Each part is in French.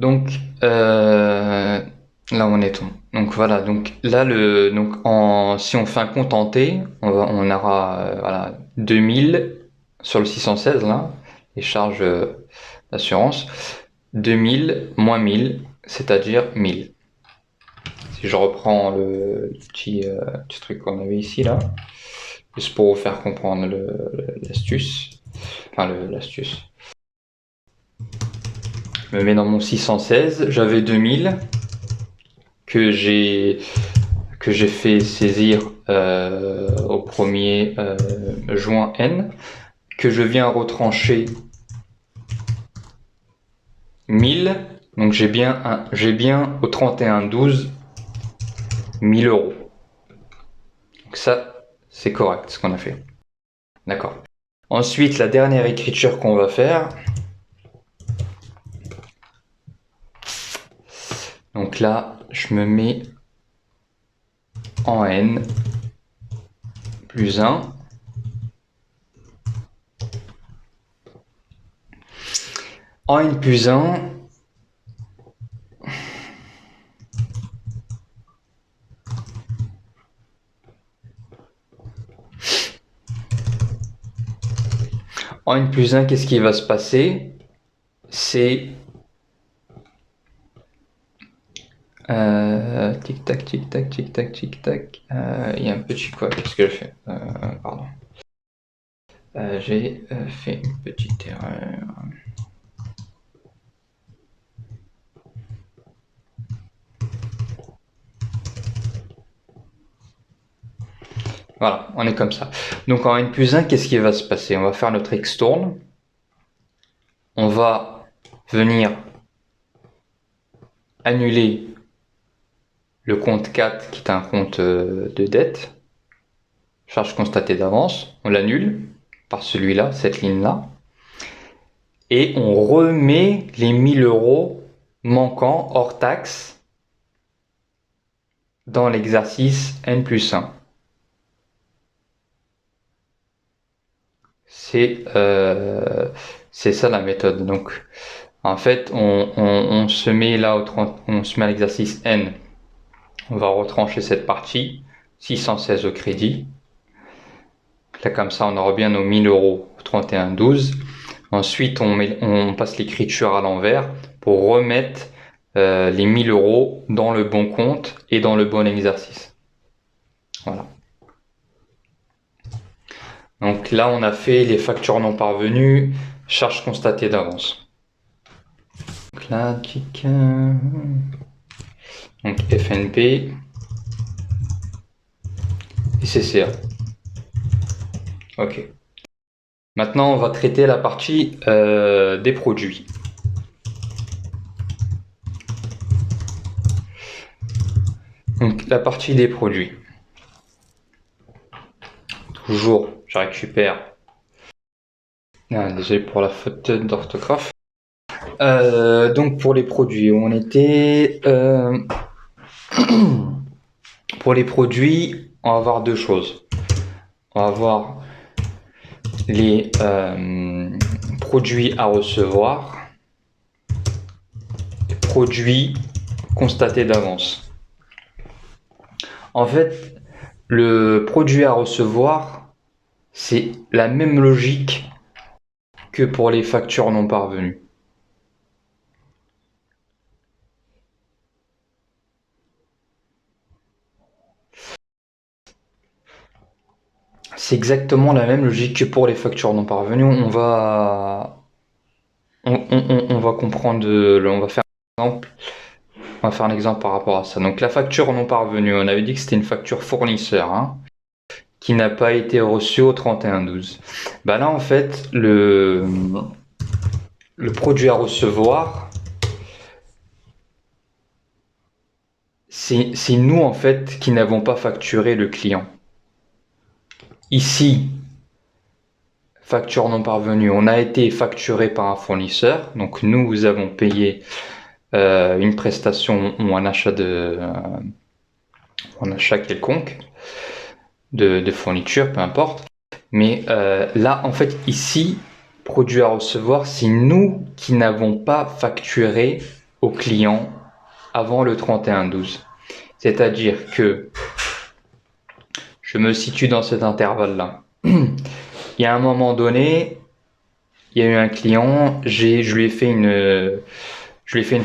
Donc là on est tout. Donc voilà, donc là si on fait un compte en T, on aura voilà 2000 sur le 616 là, les charges d'assurance, 2000 moins 1000, c'est-à-dire 1000. Si je reprends le petit truc qu'on avait ici là, juste pour vous faire comprendre l'astuce, l'astuce. Je me mets dans mon 616, j'avais 2000 que j'ai fait saisir au 1er juin N, que je viens retrancher 1000, donc j'ai bien au 31/12 1000 euros. Donc ça, c'est correct ce qu'on a fait. D'accord. Ensuite, la dernière écriture qu'on va faire. Donc là, je me mets en N plus 1. En N plus 1, en N plus 1, qu'est-ce qui va se passer? C'est tic tac, tic tac, tic tac, tic tac. Il y a un petit quoi? Qu'est-ce que je fais? Pardon. J'ai fait une petite erreur. Voilà, on est comme ça. Donc en N plus 1, qu'est-ce qui va se passer? On va faire notre extourne. On va venir annuler le compte 4 qui est un compte de dette. Charge constatée d'avance. On l'annule par celui-là, cette ligne-là. Et on remet les 1000 euros manquants hors taxe dans l'exercice N plus 1. C'est ça la méthode. Donc, en fait, on se met là on se met à l'exercice N. On va retrancher cette partie, 616 au crédit. Là, comme ça, on aura bien nos 1000 euros au 31/12. Ensuite, on passe l'écriture à l'envers pour remettre les 1000 euros dans le bon compte et dans le bon exercice. Voilà. Donc là, on a fait les factures non parvenues, charges constatées d'avance. Donc là, donc FNP et CCA. Ok. Maintenant, on va traiter la partie des produits. Donc la partie des produits. Toujours, je récupère. Désolé pour la faute d'orthographe. Donc pour les produits, on était pour les produits, on va avoir deux choses. On va avoir les produits à recevoir, et produits constatés d'avance. En fait, le produit à recevoir, c'est la même logique que pour les factures non parvenues. C'est exactement la même logique que pour les factures non parvenues. On va comprendre, on va faire un exemple. On va faire un exemple par rapport à ça. Donc la facture non parvenue, on avait dit que c'était une facture fournisseur, hein, qui n'a pas été reçue au 31/12. Bah là en fait le produit à recevoir, c'est nous en fait qui n'avons pas facturé le client. Ici, facture non parvenue, on a été facturé par un fournisseur, donc nous avons payé une prestation ou un achat quelconque de fourniture, peu importe. Mais là, en fait, ici, produit à recevoir, c'est nous qui n'avons pas facturé au client avant le 31/12. C'est-à-dire que je me situe dans cet intervalle-là. Il y a un moment donné, il y a eu un client, je lui ai fait une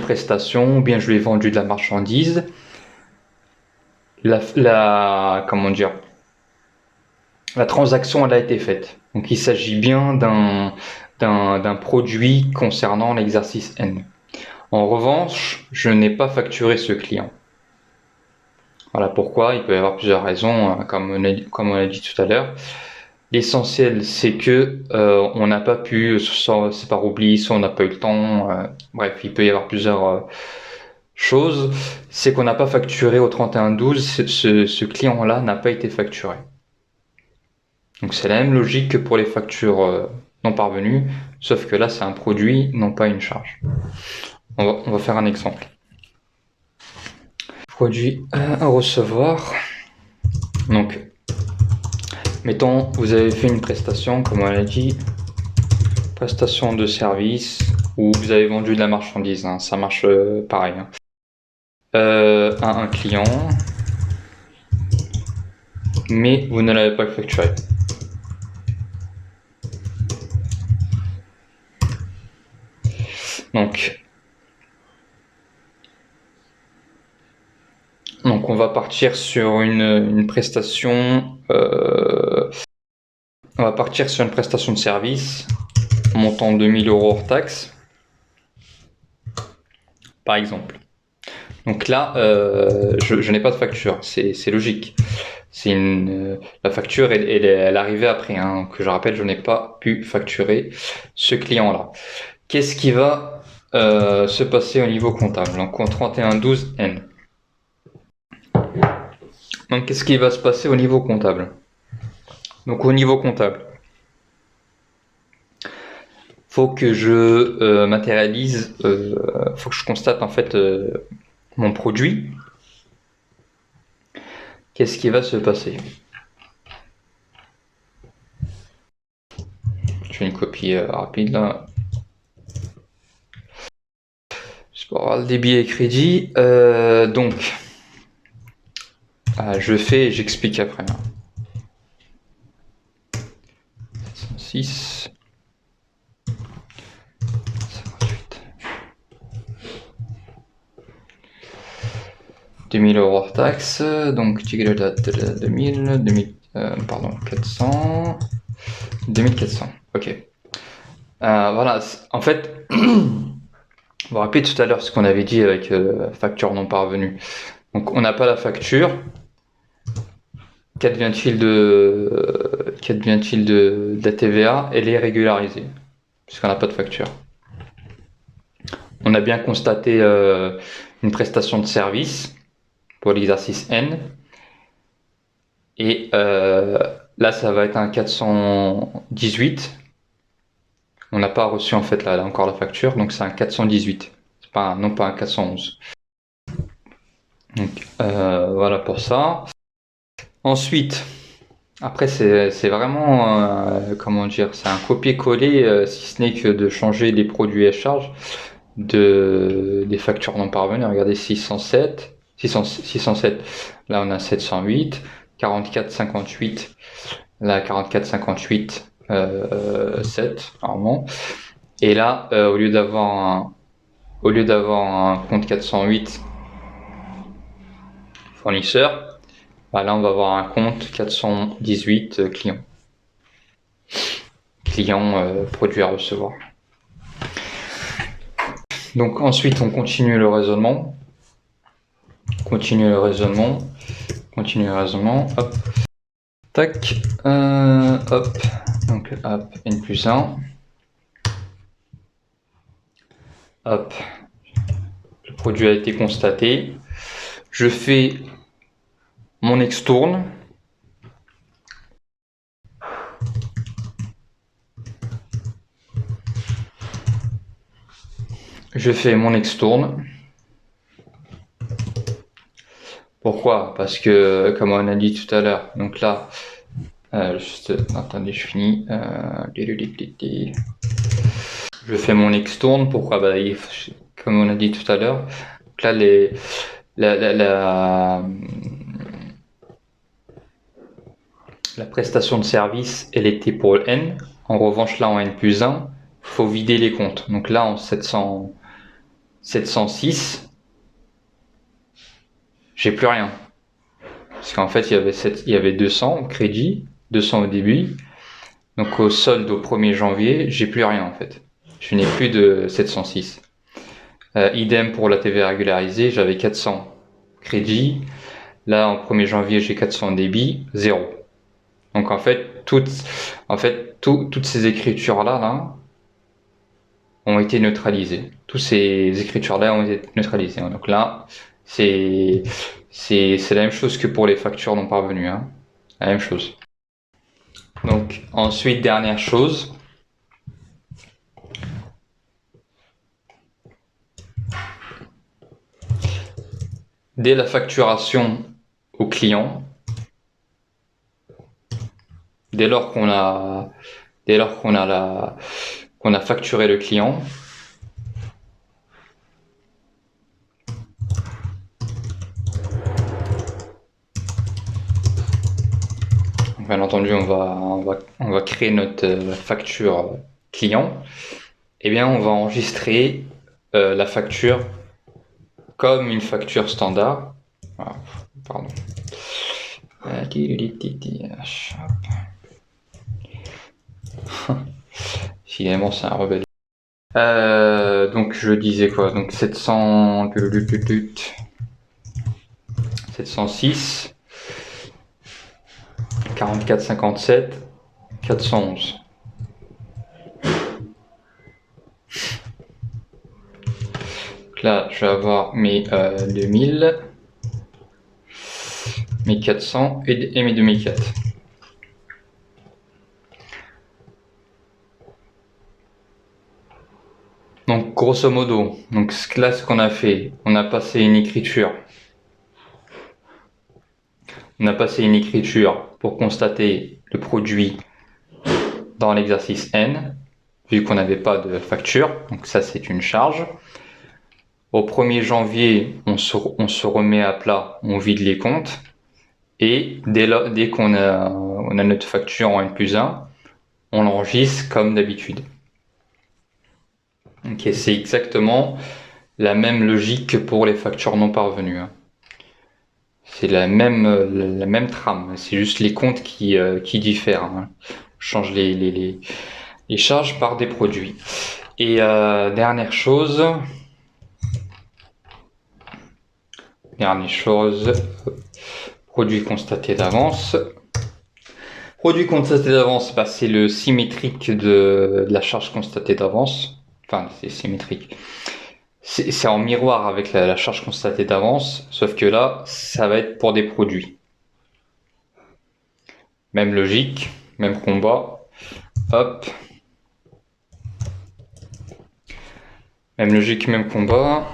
prestation, ou bien je lui ai vendu de la marchandise. Comment dire, la transaction elle a été faite. Donc il s'agit bien d'un produit concernant l'exercice N. En revanche, je n'ai pas facturé ce client. Voilà pourquoi. Il peut y avoir plusieurs raisons, comme on a dit tout à l'heure. L'essentiel, c'est que on n'a pas pu, soit c'est par oubli, soit on n'a pas eu le temps. Bref, il peut y avoir plusieurs choses. C'est qu'on n'a pas facturé au 31/12. Ce client-là n'a pas été facturé. Donc c'est la même logique que pour les factures non parvenues, sauf que là c'est un produit, non pas une charge. On va faire un exemple. Produit à recevoir. Donc, mettons, vous avez fait une prestation, comme on l'a dit, prestation de service, ou vous avez vendu de la marchandise, hein, ça marche pareil. Hein. À un client, mais vous ne l'avez pas facturé. Donc on va partir sur une prestation. On va partir sur une prestation de service montant 2000 € hors taxe, par exemple. Donc là, je n'ai pas de facture, c'est logique. La facture, elle arrivait après. Hein, que je rappelle, je n'ai pas pu facturer ce client-là. Qu'est-ce qui va se passer au niveau comptable? Donc en 31/12 N. Donc qu'est-ce qui va se passer au niveau comptable? Donc au niveau comptable, faut que je matérialise, faut que je constate en fait mon produit. Qu'est-ce qui va se passer? Je fais une copie rapide là. Je peux avoir le débit et crédit. Donc, je fais et j'explique après. 706. 58. 2000 € hors taxe. Donc, tigre date 2000, pardon, 400. 2400. Ok. Voilà. En fait, on va rappeler tout à l'heure ce qu'on avait dit avec facture non parvenue. Donc, on n'a pas la facture. Qu'advient-il de la TVA? Elle est régularisée, puisqu'on n'a pas de facture. On a bien constaté une prestation de service pour l'exercice N. Et là, ça va être un 418. On n'a pas reçu en fait là encore la facture, donc c'est un 418. C'est pas non pas un 411. Donc voilà pour ça. Ensuite, après c'est vraiment comment dire, c'est un copier-coller si ce n'est que de changer les produits et charges des factures non parvenues. Regardez 607. Là on a 708, 44,58. Là 44,58 7 normalement. Et là au lieu d'avoir un compte 408 fournisseur, là on va avoir un compte 418 clients. Produit à recevoir. Donc ensuite on continue le raisonnement. Hop. Tac. Hop. Donc hop, N+1. Hop. Le produit a été constaté. Je fais mon extourne. Pourquoi? Parce que, comme on a dit tout à l'heure, donc là, attendez, je finis. Je fais mon extourne. Pourquoi? comme on a dit tout à l'heure. Donc là, la prestation de service, elle était pour le N. En revanche, là, en N plus 1, il faut vider les comptes. Donc là, en 706, j'ai plus rien. Parce qu'en fait, il y avait 200 au crédit, 200 au début. Donc au solde au 1er janvier, j'ai plus rien en fait. Je n'ai plus de 706. Idem pour la TVA régularisée, j'avais 400 crédits. Là, en 1er janvier, j'ai 400 débit, 0. Donc en fait, toutes ces écritures-là ont été neutralisées. Toutes ces écritures-là ont été neutralisées. Donc là, c'est la même chose que pour les factures non parvenues. Hein. La même chose. Donc ensuite, dernière chose. Dès la facturation au client, dès lors qu'on a facturé le client, bien entendu, on va créer notre facture client. Eh bien, on va enregistrer la facture comme une facture standard. Ah, pardon. Finalement, c'est un rebelle. Donc je disais quoi? Donc 706, 44, 57, 411. Donc là, je vais avoir mes 2000, mes 400 et mes 2004. Donc grosso modo, donc là ce qu'on a fait, on a passé une écriture. On a passé une écriture pour constater le produit dans l'exercice N, vu qu'on n'avait pas de facture, donc ça c'est une charge. Au 1er janvier, on se remet à plat, on vide les comptes, et dès qu'on a notre facture en N plus 1, on l'enregistre comme d'habitude. Ok, c'est exactement la même logique que pour les factures non parvenues. Hein. C'est la même trame, c'est juste les comptes qui diffèrent. Hein. Je change les charges par des produits. Et dernière chose, produit constaté d'avance. Produit constaté d'avance, bah, c'est le symétrique de la charge constatée d'avance. Enfin, c'est symétrique. C'est en miroir avec la charge constatée d'avance, sauf que là, ça va être pour des produits. Même logique, même combat. Hop. Même logique, même combat.